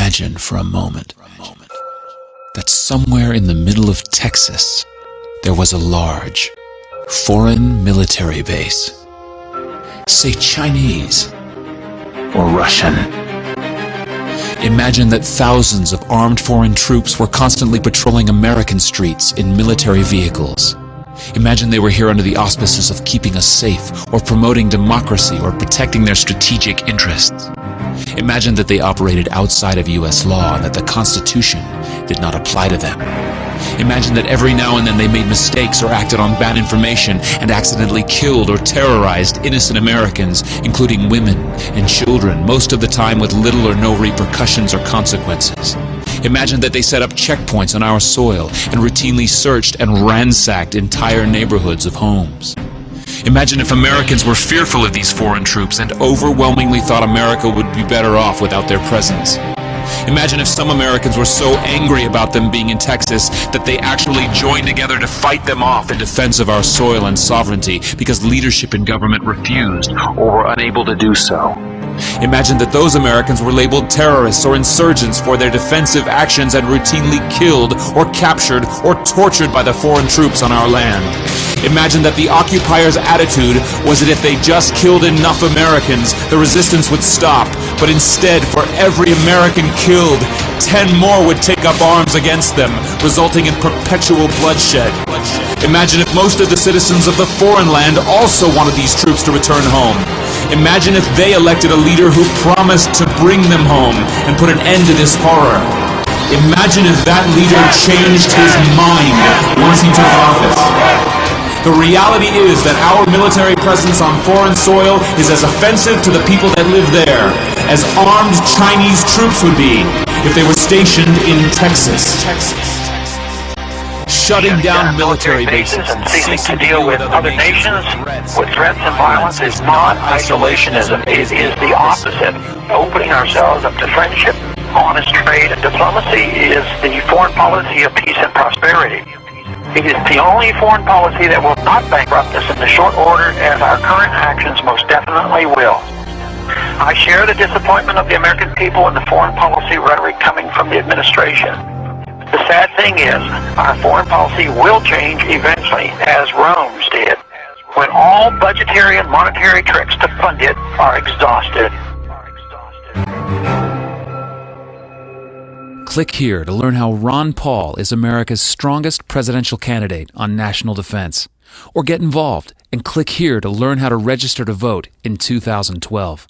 Imagine for a moment that somewhere in the middle of Texas there was a large foreign military base, say Chinese or Russian. Imagine that thousands of armed foreign troops were constantly patrolling American streets in military vehicles. Imagine they were here under the auspices of keeping us safe, or promoting democracy, or protecting their strategic interests. Imagine that they operated outside of U.S. law and that the Constitution did not apply to them. Imagine that every now and then they made mistakes or acted on bad information and accidentally killed or terrorized innocent Americans, including women and children, most of the time with little or no repercussions or consequences. Imagine that they set up checkpoints on our soil and routinely searched and ransacked entire neighborhoods of homes. Imagine if Americans were fearful of these foreign troops and overwhelmingly thought America would be better off without their presence. Imagine if some Americans were so angry about them being in Texas that they actually joined together to fight them off in defense of our soil and sovereignty because leadership in government refused or were unable to do so. Imagine that those Americans were labeled terrorists or insurgents for their defensive actions and routinely killed or captured or tortured by the foreign troops on our land. Imagine that the occupiers' attitude was that if they just killed enough Americans, the resistance would stop, but instead, for every American killed, 10 more would take up arms against them, resulting in perpetual bloodshed. Imagine if most of the citizens of the foreign land also wanted these troops to return home. Imagine if they elected a leader who promised to bring them home and put an end to this horror. Imagine if that leader changed his mind once he took office. The reality is that our military presence on foreign soil is as offensive to the people that live there as armed Chinese troops would be if they were stationed in Texas. Shutting down military bases and ceasing to deal with other nations with threats and violence is not isolationism. It is the opposite. Opening ourselves up to friendship, honest trade, and diplomacy is the foreign policy of peace and prosperity. It is the only foreign policy that will not bankrupt us in the short order, as our current actions most definitely will. I share the disappointment of the American people in the foreign policy rhetoric coming from the administration. The sad thing is, our foreign policy will change eventually, as Rome's did, when all budgetary and monetary tricks to fund it are exhausted. Click here to learn how Ron Paul is America's strongest presidential candidate on national defense. Or get involved and click here to learn how to register to vote in 2012.